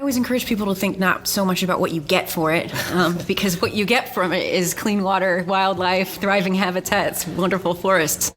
always encourage people to think not so much about what you get for it, because what you get from it is clean water, wildlife, thriving habitats, wonderful forests.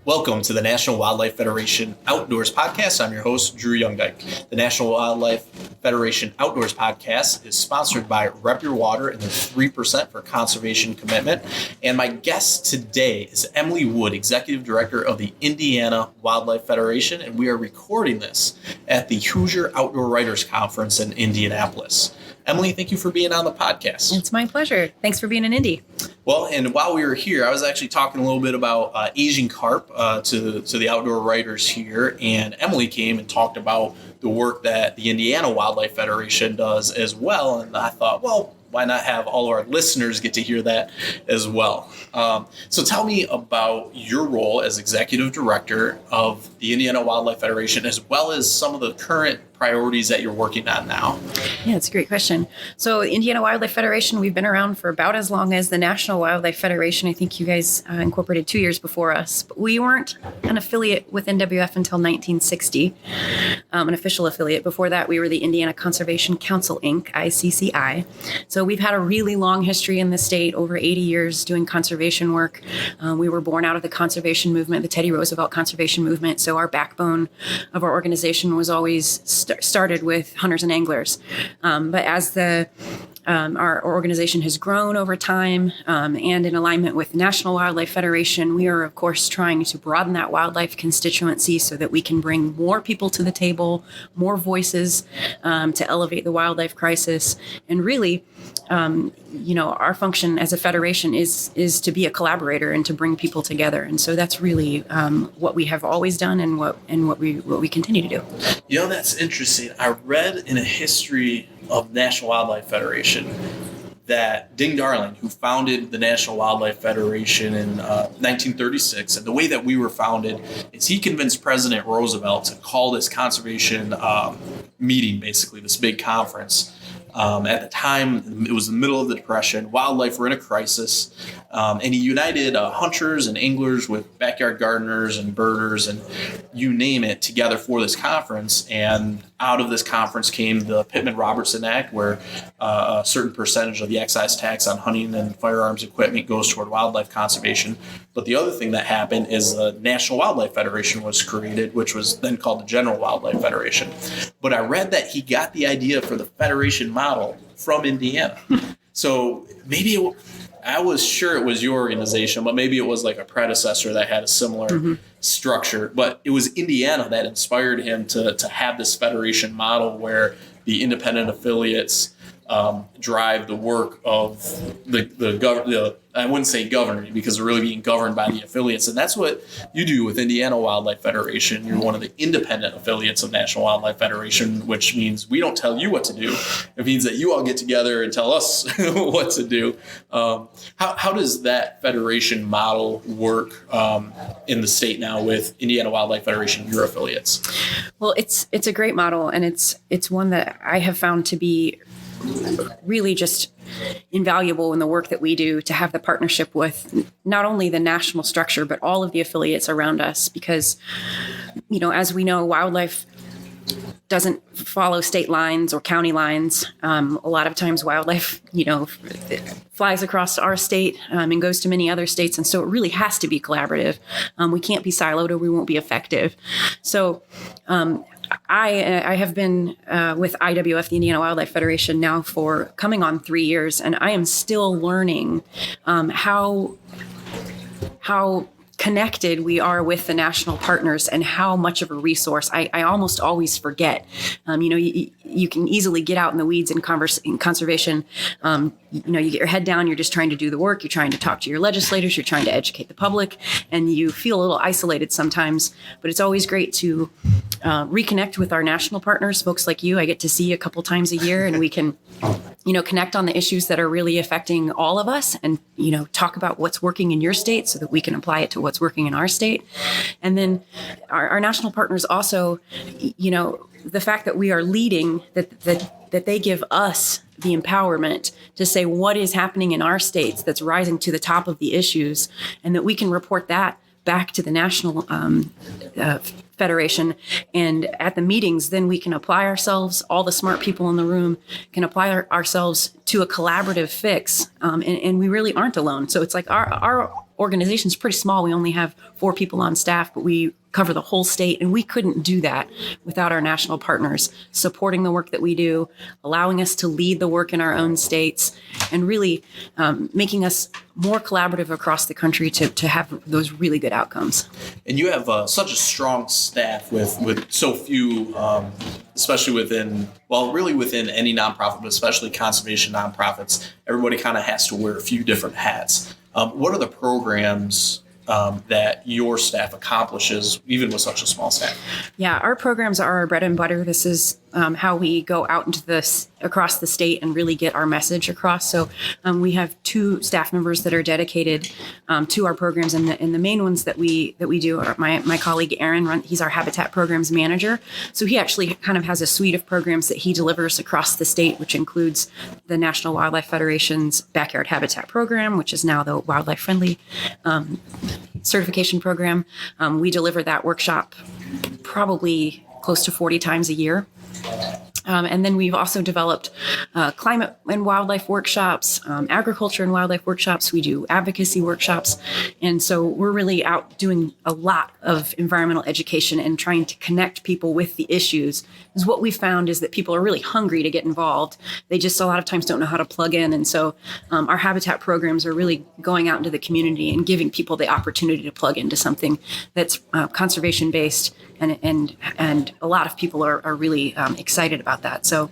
Welcome to the National Wildlife Federation Outdoors Podcast. I'm your host, Drew Youngdyke. The National Wildlife Federation Outdoors Podcast is sponsored by Rep Your Water and their 3% for conservation commitment. And my guest today is Emily Wood, Executive Director of the Indiana Wildlife Federation, and we are recording this at the Hoosier Outdoor Writers Conference in Indianapolis. Emily, thank you for being on the podcast. It's my pleasure. Thanks for being in Indy. Well, and while we were here, I was actually talking a little bit about Asian carp to the outdoor writers here, and Emily came and talked about the work that the Indiana Wildlife Federation does as well, and I thought, well, why not have all our listeners get to hear that as well? So tell me about your role as Executive Director of the Indiana Wildlife Federation, as well as some of the current priorities that you're working on now. Yeah, it's a great question. So the Indiana Wildlife Federation, we've been around for about as long as the National Wildlife Federation. I think you guys incorporated 2 years before us. But we weren't an affiliate with NWF until 1960, an official affiliate. Before that, we were the Indiana Conservation Council, Inc., ICCI. So we've had a really long history in the state, over 80 years doing conservation work. We were born out of the conservation movement, the Teddy Roosevelt conservation movement. So our backbone of our organization was always started with hunters and anglers. But as our organization has grown over time, and in alignment with the National Wildlife Federation, we are, of course, trying to broaden that wildlife constituency so that we can bring more people to the table, more voices to elevate the wildlife crisis. And really, our function as a federation is to be a collaborator and to bring people together. And so that's really what we have always done and what we continue to do. That's interesting. I read in a history of National Wildlife Federation that Ding Darling, who founded the National Wildlife Federation in 1936, and the way that we were founded is he convinced President Roosevelt to call this conservation meeting, basically this big conference. At the time, it was the middle of the Depression. Wildlife were in a crisis, and he united hunters and anglers with backyard gardeners and birders and you name it together for this conference. And out of this conference came the Pittman-Robertson Act, where a certain percentage of the excise tax on hunting and firearms equipment goes toward wildlife conservation. But the other thing that happened is the National Wildlife Federation was created, which was then called the General Wildlife Federation. But I read that he got the idea for the federation model from Indiana. So maybe I was sure it was your organization, but maybe it was like a predecessor that had a similar structure. But it was Indiana that inspired him to have this federation model where the independent affiliates drive the work of the I wouldn't say governing, because they're really being governed by the affiliates. And that's what you do with Indiana Wildlife Federation. You're one of the independent affiliates of National Wildlife Federation, which means we don't tell you what to do. It means that you all get together and tell us what to do. How does that federation model work in the state now with Indiana Wildlife Federation, your affiliates? Well, it's a great model, and it's one that I have found to be really just invaluable in the work that we do, to have the partnership with not only the national structure, but all of the affiliates around us. Because, as we know, wildlife doesn't follow state lines or county lines. A lot of times wildlife, flies across our state and goes to many other states. And so it really has to be collaborative. We can't be siloed or we won't be effective. So, I have been with IWF, the Indiana Wildlife Federation, now for coming on 3 years, and I am still learning how connected we are with the national partners and how much of a resource. I almost always forget. You can easily get out in the weeds in conservation. You get your head down, you're just trying to do the work, you're trying to talk to your legislators, you're trying to educate the public, and you feel a little isolated sometimes. But it's always great to reconnect with our national partners, folks like you. I get to see you a couple times a year, and we can connect on the issues that are really affecting all of us and, talk about what's working in your state so that we can apply it to what's working in our state. And then our national partners also, the fact that we are leading, that they give us the empowerment to say what is happening in our states that's rising to the top of the issues, and that we can report that back to the national federation. And at the meetings, then we can apply ourselves, all the smart people in the room can apply ourselves to a collaborative fix. And we really aren't alone. So it's like our organization's pretty small. We only have 4 people on staff, but we cover the whole state. And we couldn't do that without our national partners supporting the work that we do, allowing us to lead the work in our own states, and really making us more collaborative across the country to have those really good outcomes. And you have such a strong staff with so few, especially within any nonprofit, but especially conservation nonprofits. Everybody kind of has to wear a few different hats. What are the programs that your staff accomplishes, even with such a small staff? Yeah, our programs are our bread and butter. This is how we go out into across the state and really get our message across. So we have 2 staff members that are dedicated to our programs, and the main ones that we do are my colleague Aaron. He's our Habitat Programs Manager. So he actually kind of has a suite of programs that he delivers across the state, which includes the National Wildlife Federation's Backyard Habitat Program, which is now the Wildlife Friendly certification program. We deliver that workshop probably close to 40 times a year. And then we've also developed climate and wildlife workshops, agriculture and wildlife workshops. We do advocacy workshops. And so we're really out doing a lot of environmental education and trying to connect people with the issues. Because what we found is that people are really hungry to get involved. They just a lot of times don't know how to plug in. And so our habitat programs are really going out into the community and giving people the opportunity to plug into something that's conservation based. And a lot of people are really excited about that. So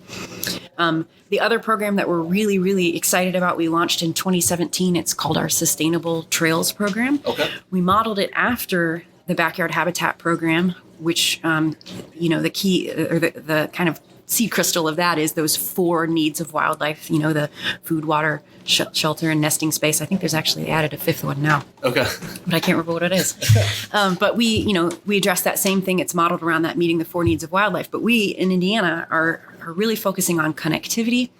the other program that we're really, really excited about, we launched in 2017. It's called our Sustainable Trails Program. Okay. We modeled it after the Backyard Habitat Program, which, the key or the kind of seed crystal of that is those 4 needs of wildlife, the food, water, shelter, and nesting space. I think there's actually added a 5th one now. Okay. But I can't remember what it is. But we address that same thing. It's modeled around that meeting the 4 needs of wildlife. But we in Indiana are really focusing on connectivity,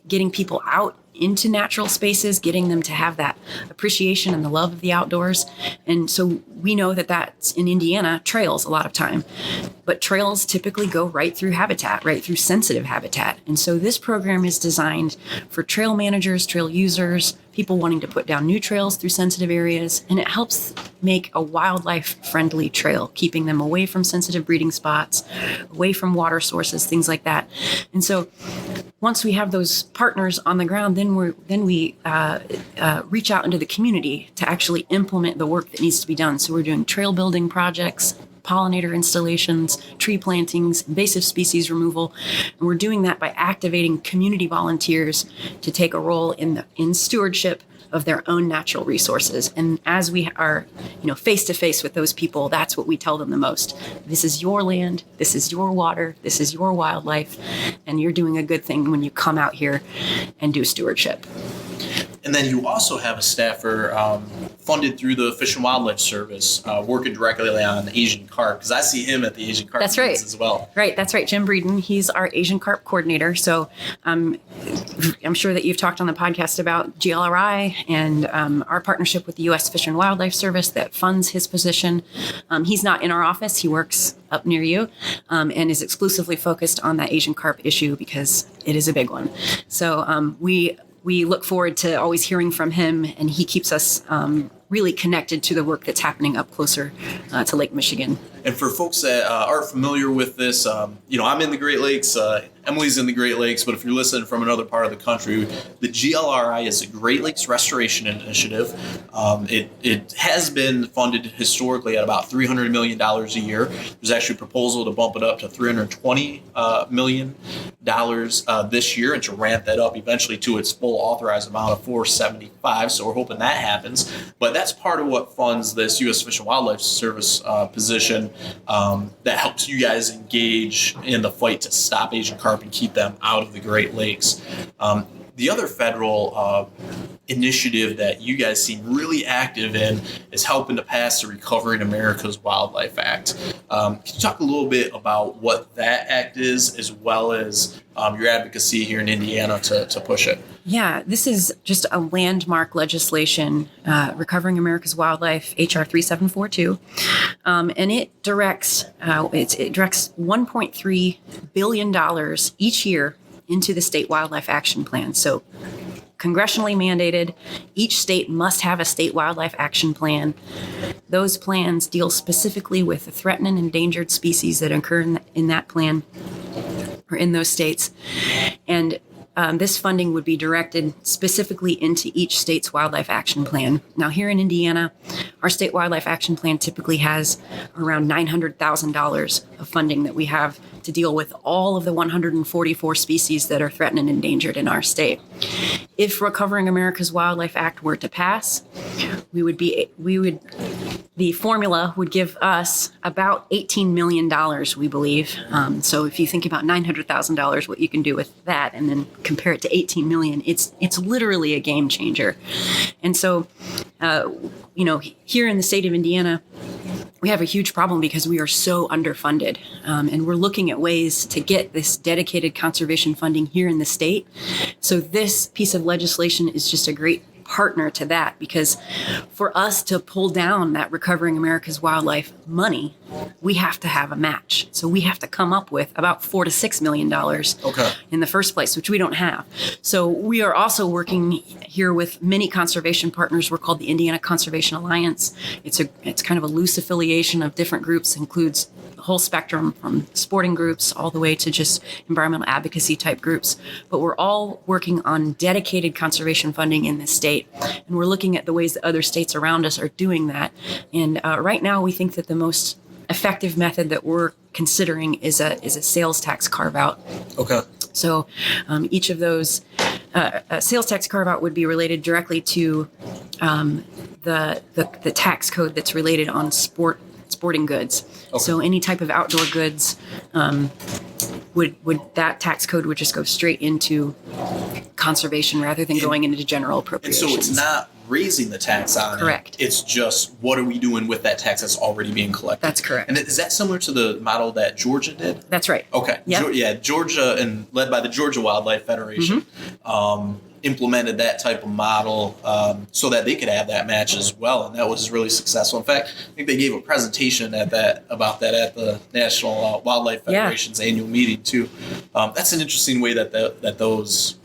getting people out into natural spaces, getting them to have that appreciation and the love of the outdoors. And so we know that that's in Indiana, trails a lot of time, but trails typically go right through habitat, right through sensitive habitat. And so this program is designed for trail managers, trail users, people wanting to put down new trails through sensitive areas, and it helps make a wildlife-friendly trail, keeping them away from sensitive breeding spots, away from water sources, things like that. And so once we have those partners on the ground, then we reach out into the community to actually implement the work that needs to be done. So we're doing trail building projects, pollinator installations, tree plantings, invasive species removal. And we're doing that by activating community volunteers to take a role in stewardship of their own natural resources. And as we are, face to face with those people, that's what we tell them the most. This is your land, this is your water, this is your wildlife, and you're doing a good thing when you come out here and do stewardship. And then you also have a staffer funded through the Fish and Wildlife Service, working directly on Asian carp, because I see him at the Asian carp meetings as well. Right, that's right. Jim Breeden, he's our Asian carp coordinator. So I'm sure that you've talked on the podcast about GLRI and our partnership with the U.S. Fish and Wildlife Service that funds his position. He's not in our office. He works up near you and is exclusively focused on that Asian carp issue because it is a big one. So we look forward to always hearing from him, and he keeps us really connected to the work that's happening up closer to Lake Michigan. And for folks that aren't familiar with this, I'm in the Great Lakes. Emily's in the Great Lakes, but if you're listening from another part of the country, the GLRI is a Great Lakes Restoration Initiative. It has been funded historically at about $300 million a year. There's actually a proposal to bump it up to $320 million this year, and to ramp that up eventually to its full authorized amount of $475. So we're hoping that happens. But that's part of what funds this U.S. Fish and Wildlife Service position that helps you guys engage in the fight to stop Asian carp and keep them out of the Great Lakes. the other federal initiative that you guys seem really active in is helping to pass the Recovering America's Wildlife Act. Can you talk a little bit about what that act is, as well as your advocacy here in Indiana to push it? Yeah, this is just a landmark legislation, Recovering America's Wildlife, HR 3742, and it directs $1.3 billion each year into the state wildlife action plan. So congressionally mandated, each state must have a state wildlife action plan. Those plans deal specifically with the threatened and endangered species that occur in that plan or in those states. And this funding would be directed specifically into each state's wildlife action plan. Now, here in Indiana, our state wildlife action plan typically has around $900,000 of funding that we have to deal with all of the 144 species that are threatened and endangered in our state. If Recovering America's Wildlife Act were to pass, the formula would give us about $18 million, we believe. So if you think about $900,000, what you can do with that, and then compare it to $18 million, it's literally a game changer. And so, here in the state of Indiana, we have a huge problem because we are so underfunded, and we're looking at ways to get this dedicated conservation funding here in the state. So this piece of legislation is just a great partner to that, because for us to pull down that Recovering America's Wildlife money, we have to have a match. So we have to come up with about $4 to $6 million in the first place, which we don't have. So we are also working here with many conservation partners. We're called the Indiana Conservation Alliance. It's kind of a loose affiliation of different groups, includes the whole spectrum from sporting groups all the way to just environmental advocacy type groups. But we're all working on dedicated conservation funding in this state. And we're looking at the ways that other states around us are doing that. And right now, we think that the most effective method that we're considering is a sales tax carve out. Okay. So each of those sales tax carve out would be related directly to the tax code that's related on sporting goods. Okay. So any type of outdoor goods, would that tax code would just go straight into conservation rather than going into general appropriations. And so it's not raising the tax on it. Correct. It's just, what are we doing with that tax that's already being collected? That's correct. And is that similar to the model that Georgia did? That's right. Okay. Yep. Georgia, and led by the Georgia Wildlife Federation, implemented that type of model so that they could have that match as well, and that was really successful. In fact, I think they gave a presentation about that at the National Wildlife Federation's annual meeting too. That's an interesting way that those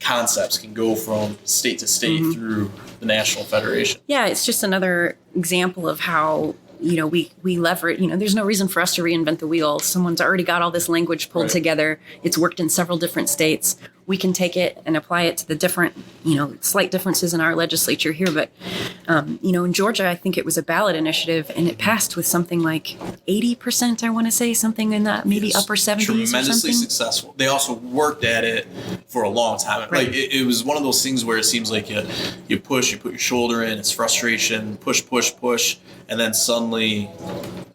concepts can go from state to state through the National Federation. Yeah, it's just another example of how we leverage, there's no reason for us to reinvent the wheel. Someone's already got all this language pulled together. It's worked in several different states. We can take it and apply it to the different, slight differences in our legislature here. But, in Georgia, I think it was a ballot initiative, and it passed with something like 80%, I want to say, something in that, maybe upper 70s tremendously or something. Successful. They also worked at it for a long time. Right. Like it was one of those things where it seems like you push, you put your shoulder in, it's frustration, push, and then suddenly,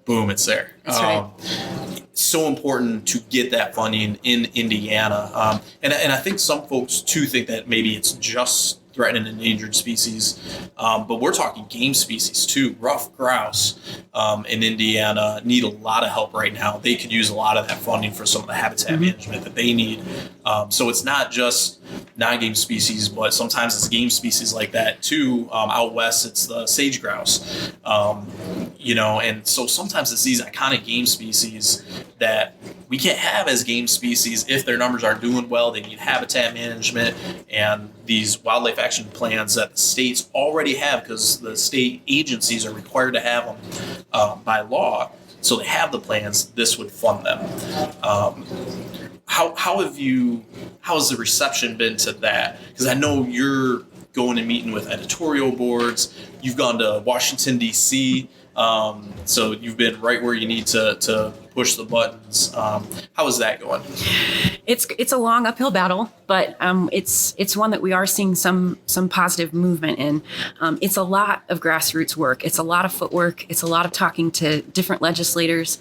boom, it's there. That's right. So important to get that funding in Indiana. And I think some folks too think that maybe it's just threatened and endangered species, but we're talking game species too. Rough grouse in Indiana need a lot of help right now. They could use a lot of that funding for some of the habitat management that they need. So it's not just non-game species, but sometimes it's game species like that too. Out west, it's the sage grouse. And so sometimes it's these iconic game species that we can't have as game species if their numbers aren't doing well. They need habitat management and these wildlife action plans that the states already have, because the state agencies are required to have them by law. So they have the plans. This would fund them. How has the reception been to that? Because I know you're going and meeting with editorial boards. You've gone to Washington, D.C., so you've been right where you need to push the buttons. How is that going? It's a long uphill battle, but it's one that we are seeing some positive movement in. It's a lot of grassroots work. It's a lot of footwork. It's a lot of talking to different legislators,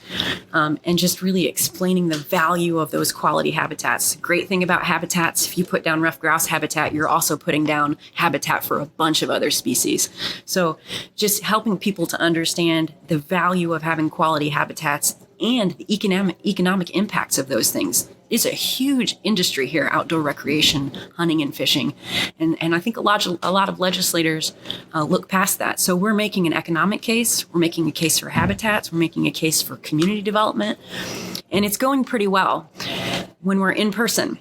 and just really explaining the value of those quality habitats. Great thing about habitats, if you put down ruffed grouse habitat, you're also putting down habitat for a bunch of other species. So just helping people to understand the value of having quality habitats and the economic impacts of those things. It's a huge industry here, outdoor recreation, hunting and fishing. And I think a lot of legislators look past that. So we're making an economic case, we're making a case for habitats, we're making a case for community development, and it's going pretty well when we're in person.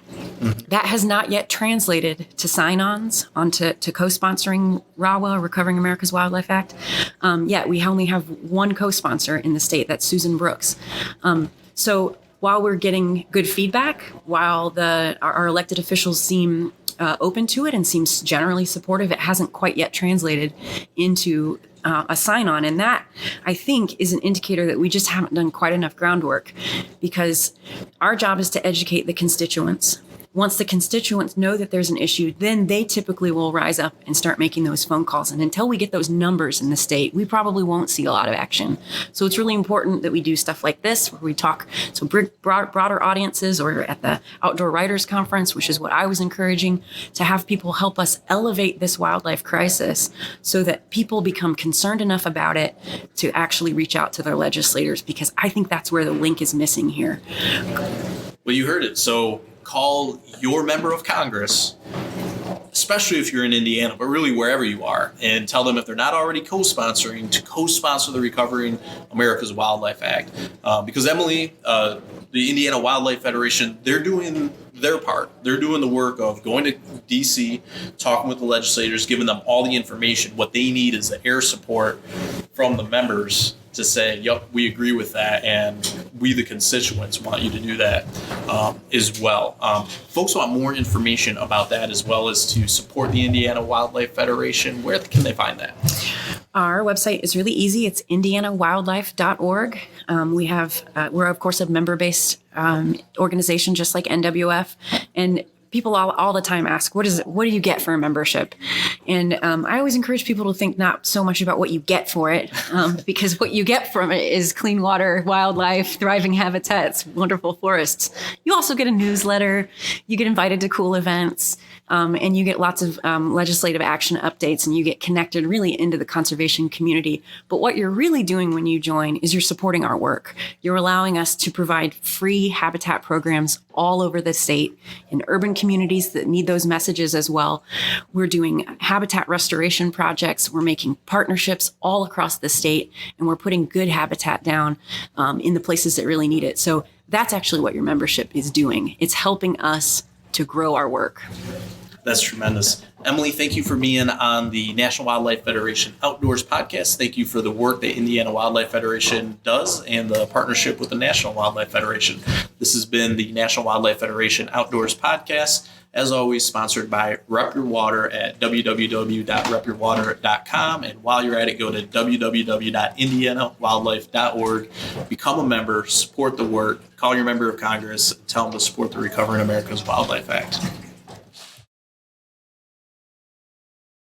That has not yet translated to sign-ons, onto co-sponsoring RAWA, Recovering America's Wildlife Act. Yet we only have one co-sponsor in the state, that's Susan Brooks. So while we're getting good feedback, while our elected officials seem open to it and seems generally supportive, it hasn't quite yet translated into a sign-on. And that, I think, is an indicator that we just haven't done quite enough groundwork, because our job is to educate the constituents. Once the constituents know that there's an issue, then they typically will rise up and start making those phone calls. And until we get those numbers in the state, we probably won't see a lot of action. So it's really important that we do stuff like this, where we talk to broader audiences, or at the Outdoor Writers Conference, which is what I was encouraging, to have people help us elevate this wildlife crisis so that people become concerned enough about it to actually reach out to their legislators, because I think that's where the link is missing here. Well, you heard it. So call your member of Congress, especially if you're in Indiana, but really wherever you are, and tell them, if they're not already co-sponsoring, to co-sponsor the Recovering America's Wildlife Act. Because Emily, the Indiana Wildlife Federation, they're doing their part. They're doing the work of going to DC, talking with the legislators, giving them all the information. What they need is the air support from the members to say, yep, we agree with that, and we, the constituents, want you to do that as well. Folks want more information about that, as well as to support the Indiana Wildlife Federation. Where can they find that? Our website is really easy. It's indianawildlife.org. We're of course a member-based organization, just like NWF, and people all the time ask, what do you get for a membership? And I always encourage people to think not so much about what you get for it, because what you get from it is clean water, wildlife, thriving habitats, wonderful forests. You also get a newsletter, you get invited to cool events, and you get lots of legislative action updates, and you get connected really into the conservation community. But what you're really doing when you join is you're supporting our work. You're allowing us to provide free habitat programs all over the state in urban communities that need those messages as well. We're doing habitat restoration projects. We're making partnerships all across the state, and we're putting good habitat down in the places that really need it. So that's actually what your membership is doing. It's helping us to grow our work. That's tremendous. Emily, thank you for being on the National Wildlife Federation Outdoors podcast. Thank you for the work that Indiana Wildlife Federation does and the partnership with the National Wildlife Federation. This has been the National Wildlife Federation Outdoors podcast, as always sponsored by Rep Your Water at www.repyourwater.com. And while you're at it, go to www.indianawildlife.org. Become a member, support the work, call your member of Congress, tell them to support the Recovering America's Wildlife Act.